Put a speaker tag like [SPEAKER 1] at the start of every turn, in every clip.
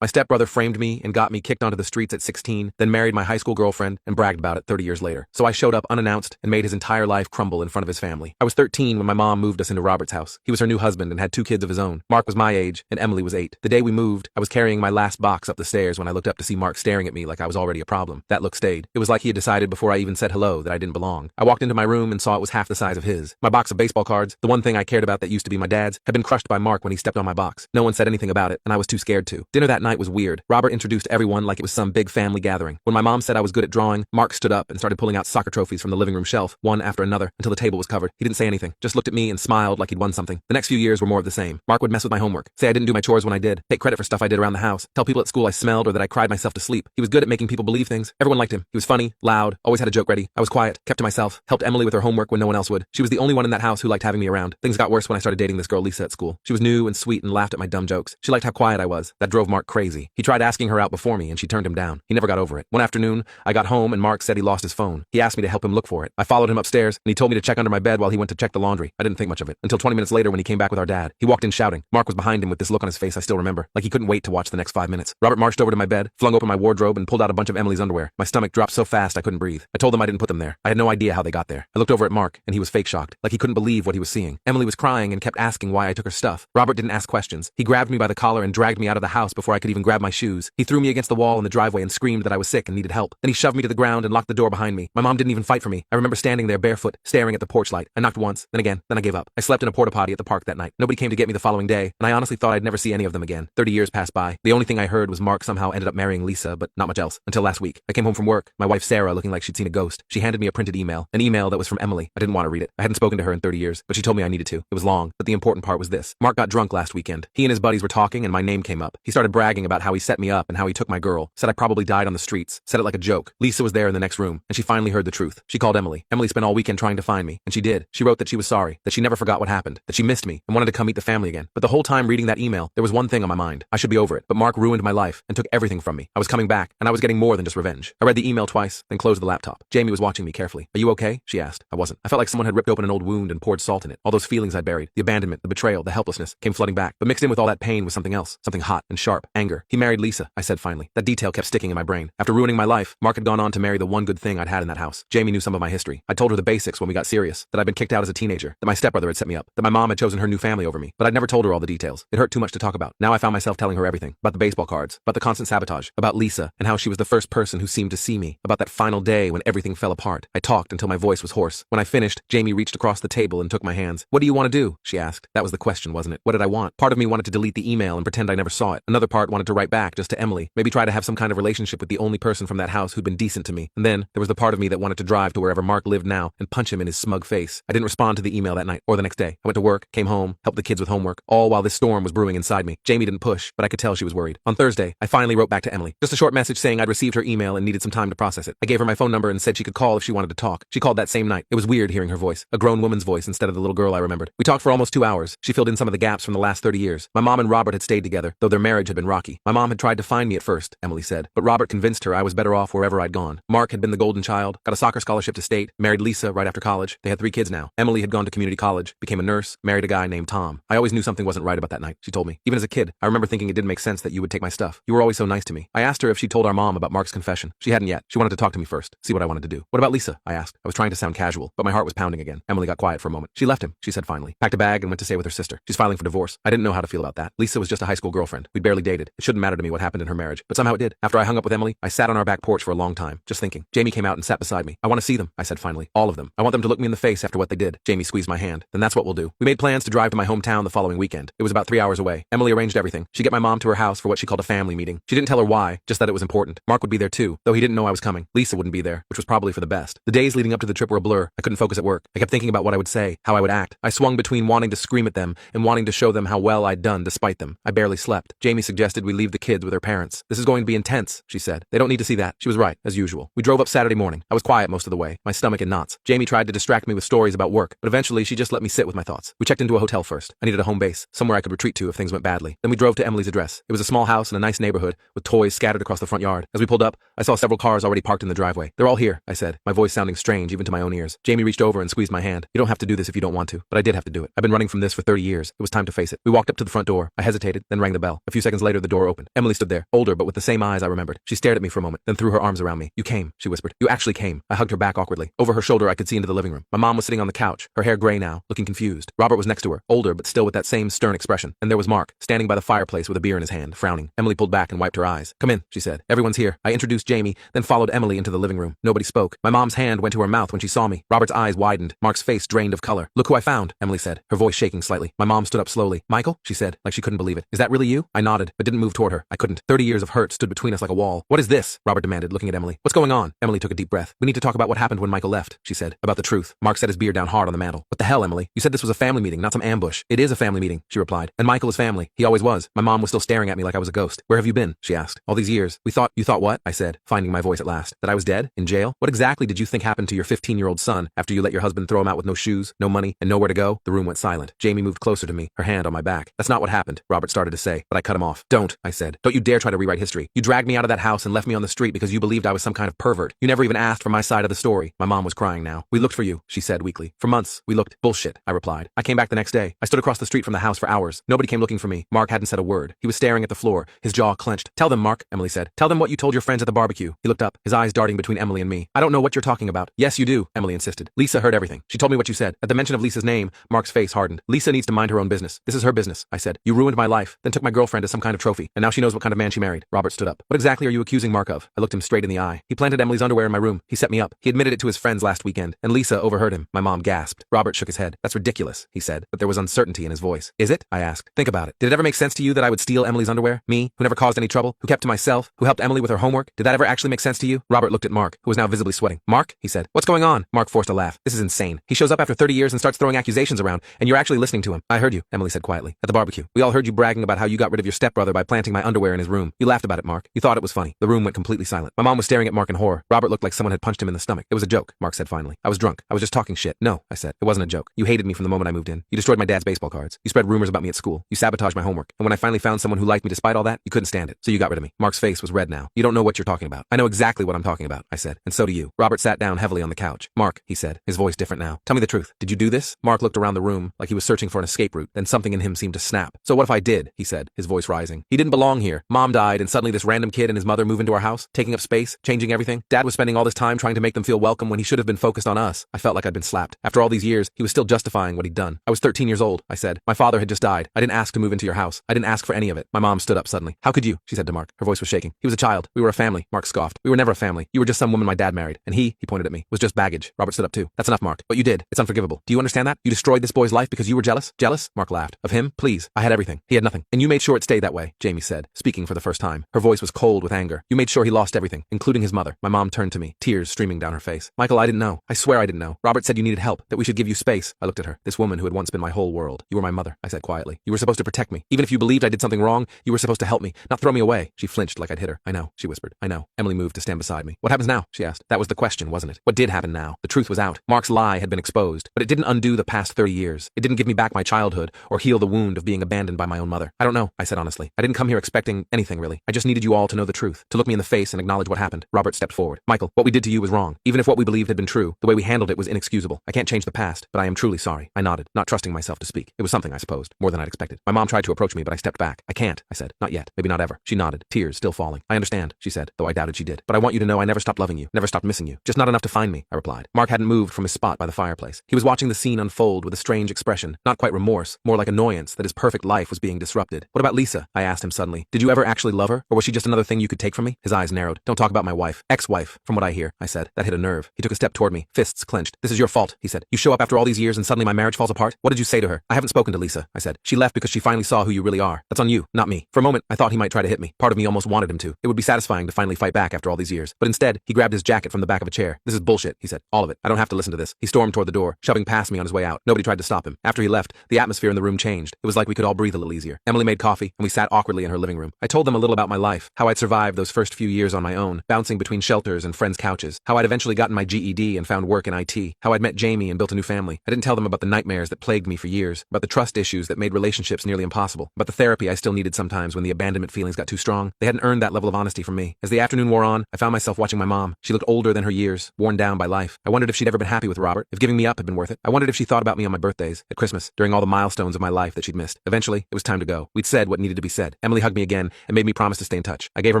[SPEAKER 1] My stepbrother framed me and got me kicked onto the streets at 16, then married my high school girlfriend and bragged about it 30 years later. So I showed up unannounced and made his entire life crumble in front of his family. I was 13 when my mom moved us into Robert's house. He was her new husband and had 2 kids of his own. Mark was my age and Emily was 8. The day we moved, I was carrying my last box up the stairs when I looked up to see Mark staring at me like I was already a problem. That look stayed. It was like he had decided before I even said hello that I didn't belong. I walked into my room and saw it was half the size of his. My box of baseball cards, the one thing I cared about that used to be my dad's, had been crushed by Mark when he stepped on my box. No one said anything about it, and I was too scared to. Dinner that night was weird. Robert introduced everyone like it was some big family gathering. When my mom said I was good at drawing, Mark stood up and started pulling out soccer trophies from the living room shelf, one after another, until the table was covered. He didn't say anything, just looked at me and smiled like he'd won something. The next few years were more of the same. Mark would mess with my homework, say I didn't do my chores when I did, take credit for stuff I did around the house, tell people at school I smelled or that I cried myself to sleep. He was good at making people believe things. Everyone liked him. He was funny, loud, always had a joke ready. I was quiet, kept to myself, helped Emily with her homework when no one else would. She was the only one in that house who liked having me around. Things got worse when I started dating this girl Lisa at school. She was new and sweet and laughed at my dumb jokes. She liked how quiet I was. That drove Mark crazy. He tried asking her out before me and she turned him down. He never got over it. One afternoon, I got home and Mark said he lost his phone. He asked me to help him look for it. I followed him upstairs and he told me to check under my bed while he went to check the laundry. I didn't think much of it until 20 minutes later when he came back with our dad. He walked in shouting. Mark was behind him with this look on his face I still remember, like he couldn't wait to watch the next 5 minutes. Robert marched over to my bed, flung open my wardrobe and pulled out a bunch of Emily's underwear. My stomach dropped so fast I couldn't breathe. I told them I didn't put them there. I had no idea how they got there. I looked over at Mark and he was fake shocked, like he couldn't believe what he was seeing. Emily was crying and kept asking why I took her stuff. Robert didn't ask questions. He grabbed me by the collar and dragged me out of the house before I could even grab my shoes. He threw me against the wall in the driveway and screamed that I was sick and needed help. Then he shoved me to the ground and locked the door behind me. My mom didn't even fight for me. I remember standing there barefoot, staring at the porch light. I knocked once, then again, then I gave up. I slept in a porta potty at the park that night. Nobody came to get me the following day, and I honestly thought I'd never see any of them again. 30 years passed by. The only thing I heard was Mark somehow ended up marrying Lisa, but not much else. Until last week. I came home from work, my wife Sarah looking like she'd seen a ghost. She handed me a printed email, an email that was from Emily. I didn't want to read it. I hadn't spoken to her in 30 years, but she told me I needed to. It was long, but the important part was this. Mark got drunk last weekend. He and his buddies were talking and my name came up. He started bragging about how he set me up and how he took my girl, said I probably died on the streets, said it like a joke. Lisa was there in the next room, and she finally heard the truth. She called Emily. Emily spent all weekend trying to find me, and she did. She wrote that she was sorry, that she never forgot what happened, that she missed me and wanted to come meet the family again. But the whole time reading that email, there was one thing on my mind. I should be over it, but Mark ruined my life and took everything from me. I was coming back, and I was getting more than just revenge. I read the email twice, then closed the laptop. Jamie was watching me carefully. Are you okay? She asked. I wasn't. I felt like someone had ripped open an old wound and poured salt in it. All those feelings I'd buried, the abandonment, the betrayal, the helplessness, came flooding back. But mixed in with all that pain was something else, something hot and sharp, anger. He married Lisa, I said finally. That detail kept sticking in my brain. After ruining my life, Mark had gone on to marry the one good thing I'd had in that house. Jamie knew some of my history. I told her the basics when we got serious, that I'd been kicked out as a teenager, that my stepbrother had set me up, that my mom had chosen her new family over me, but I'd never told her all the details. It hurt too much to talk about. Now I found myself telling her everything, about the baseball cards, about the constant sabotage, about Lisa, and how she was the first person who seemed to see me, about that final day when everything fell apart. I talked until my voice was hoarse. When I finished, Jamie reached across the table and took my hands. What do you want to do? She asked. That was the question, wasn't it? What did I want? Part of me wanted to delete the email and pretend I never saw it. Another part wanted to write back just to Emily, maybe try to have some kind of relationship with the only person from that house who'd been decent to me. And then there was the part of me that wanted to drive to wherever Mark lived now and punch him in his smug face. I didn't respond to the email that night or the next day. I went to work, came home, helped the kids with homework, all while this storm was brewing inside me. Jamie didn't push, but I could tell she was worried. On Thursday, I finally wrote back to Emily. Just a short message saying I'd received her email and needed some time to process it. I gave her my phone number and said she could call if she wanted to talk. She called that same night. It was weird hearing her voice, a grown woman's voice instead of the little girl I remembered. We talked for almost 2 hours. She filled in some of the gaps from the last 30 years. My mom and Robert had stayed together, though their marriage had been rocky. My mom had tried to find me at first, Emily said, but Robert convinced her I was better off wherever I'd gone. Mark had been the golden child, got a soccer scholarship to state, married Lisa right after college. They had 3 kids now. Emily had gone to community college, became a nurse, married a guy named Tom. I always knew something wasn't right about that night, she told me. Even as a kid, I remember thinking it didn't make sense that you would take my stuff. You were always so nice to me. I asked her if she told our mom about Mark's confession. She hadn't yet. She wanted to talk to me first, see what I wanted to do. What about Lisa? I asked. I was trying to sound casual, but my heart was pounding again. Emily got quiet for a moment. She left him, she said finally. Packed a bag and went to stay with her sister. She's filing for divorce. I didn't know how to feel about that. Lisa was just a high school girlfriend. We'd barely dated. It shouldn't matter to me what happened in her marriage, but somehow it did. After I hung up with Emily, I sat on our back porch for a long time, just thinking. Jamie came out and sat beside me. I want to see them, I said finally. All of them. I want them to look me in the face after what they did. Jamie squeezed my hand. Then that's what we'll do. We made plans to drive to my hometown the following weekend. It was about 3 hours away. Emily arranged everything. She'd get my mom to her house for what she called a family meeting. She didn't tell her why, just that it was important. Mark would be there too, though he didn't know I was coming. Lisa wouldn't be there, which was probably for the best. The days leading up to the trip were a blur. I couldn't focus at work. I kept thinking about what I would say, how I would act. I swung between wanting to scream at them and wanting to show them how well I'd done despite them. I barely slept. Jamie suggested we leave the kids with their parents. This is going to be intense, she said. They don't need to see that. She was right, as usual. We drove up Saturday morning. I was quiet most of the way, my stomach in knots. Jamie tried to distract me with stories about work, but eventually she just let me sit with my thoughts. We checked into a hotel first. I needed a home base, somewhere I could retreat to if things went badly. Then we drove to Emily's address. It was a small house in a nice neighborhood with toys scattered across the front yard. As we pulled up, I saw several cars already parked in the driveway. They're all here, I said, my voice sounding strange even to my own ears. Jamie reached over and squeezed my hand. You don't have to do this if you don't want to, but I did have to do it. I've been running from this for 30 years. It was time to face it. We walked up to the front door. I hesitated, then rang the bell. A few seconds later, the the door opened. Emily stood there, older but with the same eyes I remembered. She stared at me for a moment, then threw her arms around me. "You came," she whispered. "You actually came." I hugged her back awkwardly. Over her shoulder I could see into the living room. My mom was sitting on the couch, her hair gray now, looking confused. Robert was next to her, older but still with that same stern expression. And there was Mark, standing by the fireplace with a beer in his hand, frowning. Emily pulled back and wiped her eyes. "Come in," she said. "Everyone's here." I introduced Jamie, then followed Emily into the living room. Nobody spoke. My mom's hand went to her mouth when she saw me. Robert's eyes widened. Mark's face drained of color. "Look who I found," Emily said, her voice shaking slightly. My mom stood up slowly. "Michael?" she said, like she couldn't believe it. "Is that really you?" I nodded, but didn't move toward her. I couldn't. 30 years of hurt stood between us like a wall. "What is this?" Robert demanded, looking at Emily. "What's going on?" Emily took a deep breath. "We need to talk about what happened when Michael left," she said. "About the truth." Mark set his beer down hard on the mantel. "What the hell, Emily? You said this was a family meeting, not some ambush." "It is a family meeting," she replied. "And Michael is family. He always was." My mom was still staring at me like I was a ghost. "Where have you been?" she asked. "All these years. You thought what?" I said, finding my voice at last. "That I was dead? In jail? What exactly did you think happened to your 15-year-old son after you let your husband throw him out with no shoes, no money, and nowhere to go?" The room went silent. Jamie moved closer to me, her hand on my back. "That's not what happened," Robert started to say, but I cut him off. "Don't," I said. "Don't you dare try to rewrite history. You dragged me out of that house and left me on the street because you believed I was some kind of pervert. You never even asked for my side of the story." My mom was crying now. "We looked for you," she said weakly. "For months, we looked." "Bullshit," I replied. "I came back the next day. I stood across the street from the house for hours. Nobody came looking for me." Mark hadn't said a word. He was staring at the floor, his jaw clenched. "Tell them, Mark," Emily said. "Tell them what you told your friends at the barbecue." He looked up, his eyes darting between Emily and me. "I don't know what you're talking about." "Yes, you do," Emily insisted. "Lisa heard everything. She told me what you said." At the mention of Lisa's name, Mark's face hardened. "Lisa needs to mind her own business. This is her business," I said. "You ruined my life, then took my girlfriend as some kind of trophy, and now she knows what kind of man she married." Robert stood up. "What exactly are you accusing Mark of?" I looked him straight in the eye. "He planted Emily's underwear in my room. He set me up. He admitted it to his friends last weekend, and Lisa overheard him." My mom gasped. Robert shook his head. "That's ridiculous," he said, but there was uncertainty in his voice. "Is it?" I asked. "Think about it. Did it ever make sense to you that I would steal Emily's underwear? Me, who never caused any trouble, who kept to myself, who helped Emily with her homework? Did that ever actually make sense to you?" Robert looked at Mark, who was now visibly sweating. "Mark," he said. "What's going on?" Mark forced a laugh. "This is insane. He shows up after 30 years and starts throwing accusations around, and you're actually listening to him." "I heard you," Emily said quietly. "At the barbecue. We all heard you bragging about how you got rid of your stepbrother by planting my underwear in his room. You laughed about it, Mark. You thought it was funny." The room went completely silent. My mom was staring at Mark in horror. Robert looked like someone had punched him in the stomach. "It was a joke," Mark said finally. "I was drunk. I was just talking shit." "No," I said. "It wasn't a joke. You hated me from the moment I moved in. You destroyed my dad's baseball cards. You spread rumors about me at school. You sabotaged my homework. And when I finally found someone who liked me despite all that, you couldn't stand it. So you got rid of me." Mark's face was red now. "You don't know what you're talking about." "I know exactly what I'm talking about," I said. "And so do you." Robert sat down heavily on the couch. "Mark," he said, his voice different now. "Tell me the truth. Did you do this?" Mark looked around the room like he was searching for an escape route. Then something in him seemed to snap. "So what if I did?" he said, his voice rising. "He didn't belong here. Mom died, and suddenly this random kid and his mother move into our house, taking up space, changing everything. Dad was spending all this time trying to make them feel welcome when he should have been focused on us." I felt like I'd been slapped. After all these years, he was still justifying what he'd done. "I was 13 years old," I said. "My father had just died. I didn't ask to move into your house. I didn't ask for any of it." My mom stood up suddenly. "How could you?" she said to Mark. Her voice was shaking. "He was a child. We were a family." Mark scoffed. "We were never a family. You were just some woman my dad married. And he pointed at me, was just baggage." Robert stood up too. "That's enough, Mark. What you did, it's unforgivable. Do you understand that? You destroyed this boy's life because you were jealous?" "Jealous?" Mark laughed. "Of him? Please. I had everything. He had nothing. And you made sure it stayed that way," Jamie said, speaking for the first time. Her voice was cold with anger. "You made sure he lost everything, including his mother." My mom turned to me, tears streaming down her face. "Michael, I didn't know. I swear I didn't know. Robert said you needed help, that we should give you space." I looked at her. This woman who had once been my whole world. "You were my mother," I said quietly. "You were supposed to protect me. Even if you believed I did something wrong, you were supposed to help me, not throw me away." She flinched like I'd hit her. "I know," she whispered. "I know." Emily moved to stand beside me. "What happens now?" she asked. That was the question, wasn't it? What did happen now? The truth was out. Mark's lie had been exposed, but it didn't undo the past 30 years. It didn't give me back my childhood or heal the wound of being abandoned by my own mother. "I don't know," I said honestly. "I didn't come here expecting anything really. I just needed you all to know the truth, to look me in the face and acknowledge what happened." Robert stepped forward. "Michael, what we did to you was wrong. Even if what we believed had been true, the way we handled it was inexcusable. I can't change the past, but I am truly sorry." I nodded, not trusting myself to speak. It was something, I supposed, more than I'd expected. My mom tried to approach me, but I stepped back. "I can't," I said. "Not yet. Maybe not ever." She nodded, tears still falling. "I understand," she said, though I doubted she did. "But I want you to know I never stopped loving you, never stopped missing you. Just not enough to find me," I replied. Mark hadn't moved from his spot by the fireplace. He was watching the scene unfold with a strange expression, not quite remorse, more like annoyance that his perfect life was being disrupted. "What about Lisa?" I asked him suddenly. "Did you ever actually love her, or was she just another thing you could take from me?" His eyes narrowed. "Don't talk about my wife. Ex-wife, from what I hear," I said. That hit a nerve. He took a step toward me, fists clenched. "This is your fault," he said. "You show up after all these years and suddenly my marriage falls apart? What did you say to her?" "I haven't spoken to Lisa," I said. "She left because she finally saw who you really are. That's on you, not me." For a moment, I thought he might try to hit me. Part of me almost wanted him to. It would be satisfying to finally fight back after all these years. But instead, he grabbed his jacket from the back of a chair. "This is bullshit," he said. "All of it. I don't have to listen to this." He stormed toward the door, shoving past me on his way out. Nobody tried to stop him. After he left, the atmosphere in the room changed. It was like we could all breathe a little easier. Emily made coffee, and we sat awkwardly in her living room. I told them a little about my life, how I'd survived those first few years on my own, bouncing between shelters and friends' couches, how I'd eventually gotten my GED and found work in IT, how I'd met Jamie and built a new family. I didn't tell them about the nightmares that plagued me for years, about the trust issues that made relationships nearly impossible, about the therapy I still needed sometimes when the abandonment feelings got too strong. They hadn't earned that level of honesty from me. As the afternoon wore on, I found myself watching my mom. She looked older than her years, worn down by life. I wondered if she'd ever been happy with Robert, if giving me up had been worth it. I wondered if she thought about me on my birthdays, at Christmas, during all the milestones of my life that she'd missed. Eventually, it was time to go. We'd said what needed to be said. said. Emily hugged me again and made me promise to stay in touch. I gave her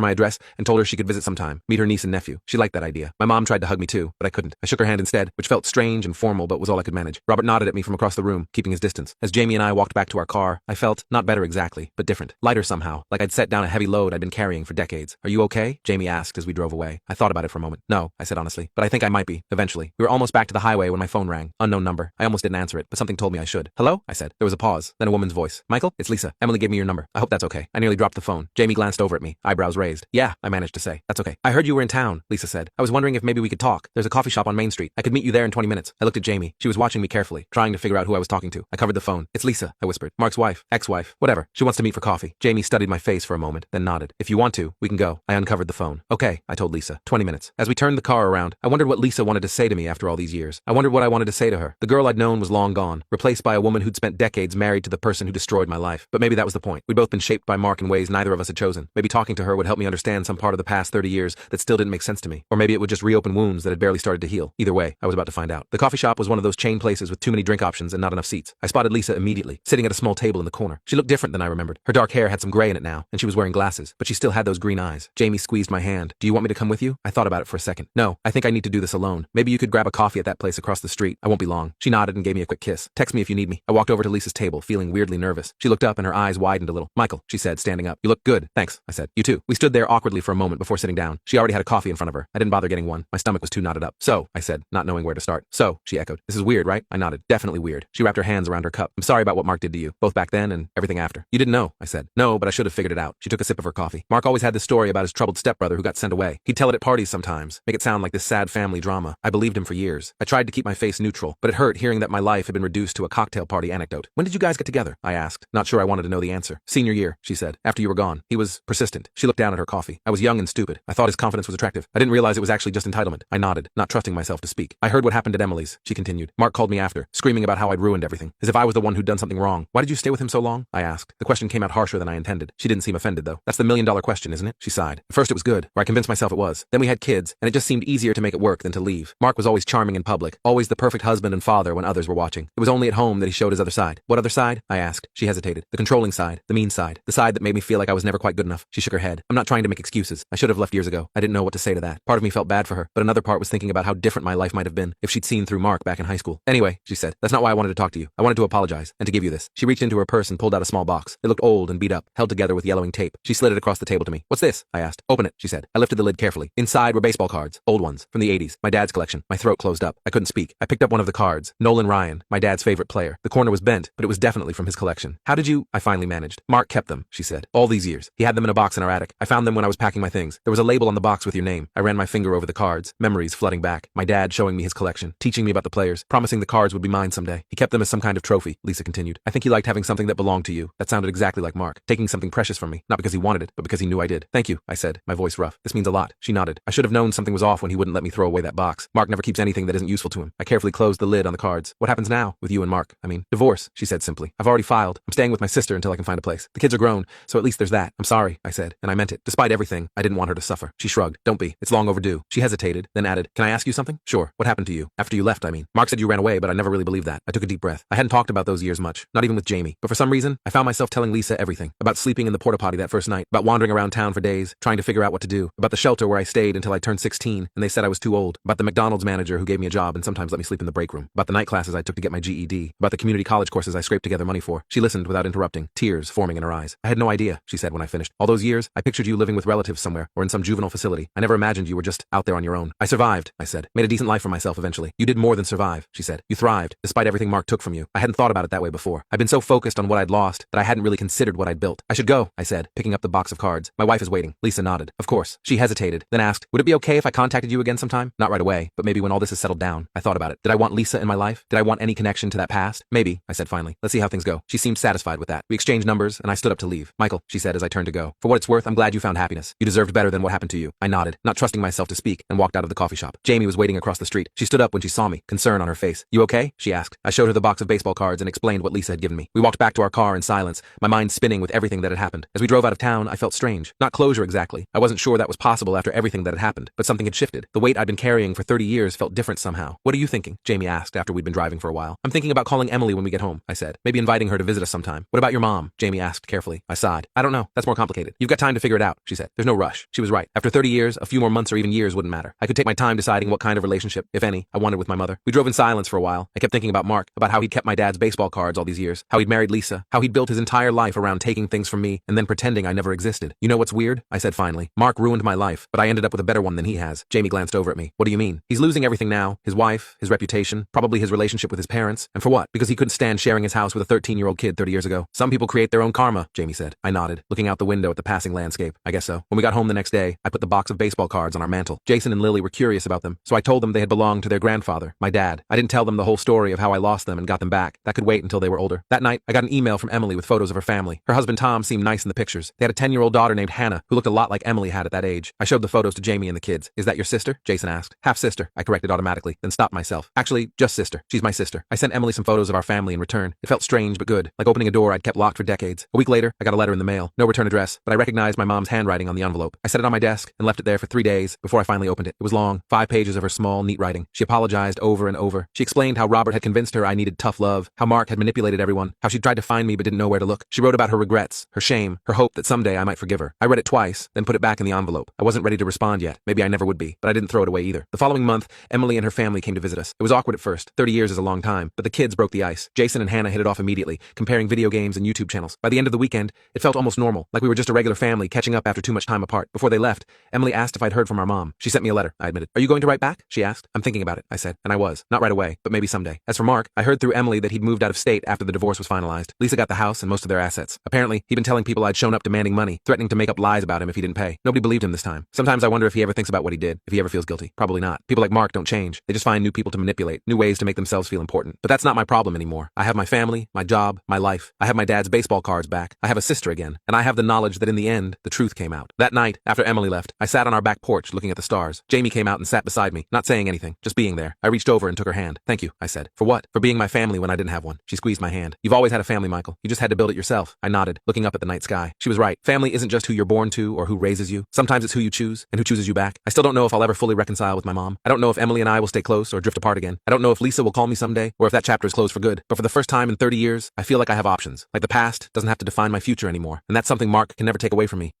[SPEAKER 1] my address and told her she could visit sometime, meet her niece and nephew. She liked that idea. My mom tried to hug me too, but I couldn't. I shook her hand instead, which felt strange and formal but was all I could manage. Robert nodded at me from across the room, keeping his distance. As Jamie and I walked back to our car, I felt, not better exactly, but different. Lighter somehow, like I'd set down a heavy load I'd been carrying for decades. Are you okay? Jamie asked as we drove away. I thought about it for a moment. No, I said honestly, but I think I might be, eventually. We were almost back to the highway when my phone rang. Unknown number. I almost didn't answer it, but something told me I should. Hello? I said. There was a pause, then a woman's voice. Michael? It's Lisa. Emily gave me your number. I hope that's okay. I nearly dropped the phone. Jamie glanced over at me, eyebrows raised. Yeah, I managed to say. That's okay. I heard you were in town, Lisa said. I was wondering if maybe we could talk. There's a coffee shop on Main Street. I could meet you there in 20 minutes. I looked at Jamie. She was watching me carefully, trying to figure out who I was talking to. I covered the phone. It's Lisa, I whispered. Mark's wife, ex-wife, whatever. She wants to meet for coffee. Jamie studied my face for a moment, then nodded. If you want to, we can go. I uncovered the phone. Okay, I told Lisa. 20 minutes. As we turned the car around, I wondered what Lisa wanted to say to me after all these years. I wondered what I wanted to say to her. The girl I'd known was long gone, replaced by a woman who'd spent decades married to the person who destroyed my life. But maybe that was the point. We'd both been shaped by Mark in ways neither of us had chosen. Maybe talking to her would help me understand some part of the past 30 years that still didn't make sense to me. Or maybe it would just reopen wounds that had barely started to heal. Either way, I was about to find out. The coffee shop was one of those chain places with too many drink options and not enough seats. I spotted Lisa immediately, sitting at a small table in the corner. She looked different than I remembered. Her dark hair had some gray in it now, and she was wearing glasses, but she still had those green eyes. Jamie squeezed my hand. Do you want me to come with you? I thought about it for a second. No, I think I need to do this alone. Maybe you could grab a coffee at that place across the street. I won't be long. She nodded and gave me a quick kiss. Text me if you need me. I walked over to Lisa's table, feeling weirdly nervous. She looked up and her eyes widened a little. Michael, she said, standing up. You look good. Thanks, I said. You too. We stood there awkwardly for a moment before sitting down. She already had a coffee in front of her. I didn't bother getting one. My stomach was too knotted up. So, I said, not knowing where to start. So, she echoed. This is weird, right? I nodded. Definitely weird. She wrapped her hands around her cup. I'm sorry about what Mark did to you, both back then and everything after. You didn't know, I said. No, but I should have figured it out. She took a sip of her coffee. Mark always had this story about his troubled stepbrother who got sent away. He'd tell it at parties sometimes, make it sound like this sad family drama. I believed him for years. I tried to keep my face neutral, but it hurt hearing that my life had been reduced to a cocktail party anecdote. When did you guys get together? I asked, not sure I wanted to know the answer. Senior year, she said, after you were gone. He was persistent. She looked down at her coffee. I was young and stupid. I thought his confidence was attractive. I didn't realize it was actually just entitlement. I nodded, not trusting myself to speak. I heard what happened at Emily's, she continued. Mark called me after, screaming about how I'd ruined everything, as if I was the one who'd done something wrong. Why did you stay with him so long? I asked. The question came out harsher than I intended. She didn't seem offended, though. That's the million-dollar question, isn't it? She sighed. At first it was good, or I convinced myself it was. Then we had kids, and it just seemed easier to make it work than to leave. Mark was always charming in public, always the perfect husband and father when others were watching. It was only at home that he showed his other side. What other side? I asked. She hesitated. The controlling side, the mean side, the side that made me feel like I was never quite good enough. She shook her head. I'm not trying to make excuses. I should have left years ago. I didn't know what to say to that. Part of me felt bad for her, but another part was thinking about how different my life might have been if she'd seen through Mark back in high school. Anyway, she said, that's not why I wanted to talk to you. I wanted to apologize and to give you this. She reached into her purse and pulled out a small box. It looked old and beat up, held together with yellowing tape. She slid it across the table to me. What's this? I asked. Open it, she said. I lifted the lid carefully. Inside were baseball cards, old ones, from the 80s, my dad's collection. My throat closed up. I couldn't speak. I picked up one of the cards. Nolan Ryan, my dad's favorite player. The corner was bent, but it was definitely from his collection. How did you? I finally managed. Mark kept them, she said. All these years. He had them in a box in our attic. I found them when I was packing my things. There was a label on the box with your name. I ran my finger over the cards, memories flooding back. My dad showing me his collection, teaching me about the players, promising the cards would be mine someday. He kept them as some kind of trophy, Lisa continued. I think he liked having something that belonged to you. That sounded exactly like Mark, taking something precious from me, not because he wanted it, but because he knew I did. Thank you, I said, my voice rough. This means a lot. She nodded. I should have known something was off when he wouldn't let me throw away that box. Mark never keeps anything that isn't useful to him. I carefully closed the lid on the cards. What happens now with you and Mark? Divorce, she said simply. I've already filed. I'm staying with my sister until I can find a place. The kids are grown, so at least there's that. I'm sorry, I said, and I meant it. Despite everything, I didn't want her to suffer. She shrugged. Don't be. It's long overdue. She hesitated, then added, can I ask you something? Sure. What happened to you? After you left, I mean. Mark said you ran away, but I never really believed that. I took a deep breath. I hadn't talked about those years much, not even with Jamie. But for some reason, I found myself telling Lisa everything. About sleeping in the porta potty that first night, about wandering around town for days, trying to figure out what to do, about the shelter where I stayed until I turned 16 and they said I was too old, about the McDonald's manager who gave me a job and sometimes let me sleep in the break room, about the night classes I took to get my GED, about the community college courses I scraped together money for. She listened without interrupting, tears forming in her eyes. I had no idea, she said when I finished. All those years, I pictured you living with relatives somewhere or in some juvenile facility. I never imagined you were just out there on your own. I survived, I said. Made a decent life for myself eventually. You did more than survive, she said. You thrived, despite everything Mark took from you. I hadn't thought about it that way before. I'd been so focused on what I'd lost that I hadn't really considered what I'd built. I should go, I said, picking up the box of cards. My wife is waiting. Lisa nodded. Of course. She hesitated, then asked, would it be okay if I contacted you again sometime? Not right away, but maybe when all this is settled down. I thought about it. Did I want Lisa in my life? Did I want any connection to that past? Maybe, I said finally. Let's see how things go. She seemed satisfied with that. We exchanged numbers, and I stood up to leave. Michael, she said as I turned to go. For what it's worth, I'm glad you found happiness. You deserved better than what happened to you. I nodded, not trusting myself to speak, and walked out of the coffee shop. Jamie was waiting across the street. She stood up when she saw me, concern on her face. You okay? She asked. I showed her the box of baseball cards and explained what Lisa had given me. We walked back to our car in silence, my mind spinning with everything that had happened. As we drove out of town, I felt strange. Not closure exactly. I wasn't sure that was possible after everything that had happened, but something had shifted. The weight I'd been carrying for 30 years felt different somehow. What are you thinking? Jamie asked after we'd been driving for a while. I'm thinking about calling Emily when we get home, I said. Maybe inviting her to visit us sometime. What about your mom? Jamie asked carefully. I sighed. I don't know. That's more complicated. You've got time to figure it out, she said. There's no rush. She was right. After 30 years, a few more months or even years wouldn't matter. I could take my time deciding what kind of relationship, if any, I wanted with my mother. We drove in silence for a while. I kept thinking about Mark, about how he'd kept my dad's baseball cards all these years, how he'd married Lisa, how he'd built his entire life around taking things from me and then pretending I never existed. You know what's weird? I said finally. Mark ruined my life, but I ended up with a better one than he has. Jamie glanced over at me. What do you mean? He's losing everything now. His wife, his reputation, probably his relationship with his parents. And for what? Because he couldn't stand sharing his house with a 13-year-old kid 30 years ago. Some people create their own karma, Jamie said. I nodded, looking out the window at the passing landscape. I guess so. When we got home the next day, I put the box of baseball cards on our mantle. Jason and Lily were curious about them, so I told them they had belonged to their grandfather, my dad. I didn't tell them the whole story of how I lost them and got them back. That could wait until they were older. That night, I got an email from Emily with photos of her family. Her husband Tom seemed nice in the pictures. They had a 10-year-old daughter named Hannah, who looked a lot like Emily had at that age. I showed the photos to Jamie and the kids. Is that your sister? Jason asked. Half-sister, I corrected automatically, then stopped myself. Actually, just sister. She's my sister. I sent Emily some photos of our family in return. It felt strange but good, like opening a door I'd kept locked for decades. A week later, I got a letter in the mail. No return address, but I recognized my mom's handwriting on the envelope. I set it on my desk and left it there for 3 days before I finally opened it. It was long, 5 pages of her small, neat writing. She apologized over and over. She explained how Robert had convinced her I needed tough love, how Mark had manipulated everyone, how she'd tried to find me but didn't know where to look. She wrote about her regrets, her shame, her hope that someday I might forgive her. I read it twice, then put it back in the envelope. I wasn't ready to respond yet. Maybe I never would be, but I didn't throw it away either. The following month, Emily and her family came to visit us. It was awkward at first. 30 years is a long time, but the kids broke the ice. Jason and Hannah hit it off immediately, comparing video games and YouTube channels. By the end of the weekend, it felt almost normal, like we were just a regular family catching up after too much time apart. Before they left, Emily asked if I'd heard from our mom. She sent me a letter, I admitted. Are you going to write back? She asked. I'm thinking about it, I said, and I was. Not right away, but maybe someday. As for Mark, I heard through Emily that he'd moved out of state after the divorce was finalized. Lisa got the house and most of their assets. Apparently, he'd been telling people I'd shown up demanding money, threatening to make up lies about him if he didn't pay. Nobody believed him this time. Sometimes I wonder if he ever thinks about what he did, if he ever feels guilty. Probably not. People like Mark don't change. They just find new people to manipulate, new ways to make themselves feel important. But that's not my problem anymore. I have my family, my job, my life. I have my dad's baseball cards back. I have a sister again. And I have the knowledge that in the end, the truth came out. That night, after Emily left, I sat on our back porch looking at the stars. Jamie came out and sat beside me, not saying anything, just being there. I reached over and took her hand. Thank you, I said. For what? For being my family when I didn't have one. She squeezed my hand. You've always had a family, Michael. You just had to build it yourself. I nodded, looking up at the night sky. She was right. Family isn't just who you're born to or who raises you. Sometimes it's who you choose and who chooses you back. I still don't know if I'll ever fully reconcile with my mom. I don't know if Emily and I will stay close or drift apart again. I don't know if Lisa will call me someday or if that chapter is closed for good. But for the first time in 30 years, I feel like I have options. Like the past doesn't have to define my future anymore. And that's something Mark can never take away from me.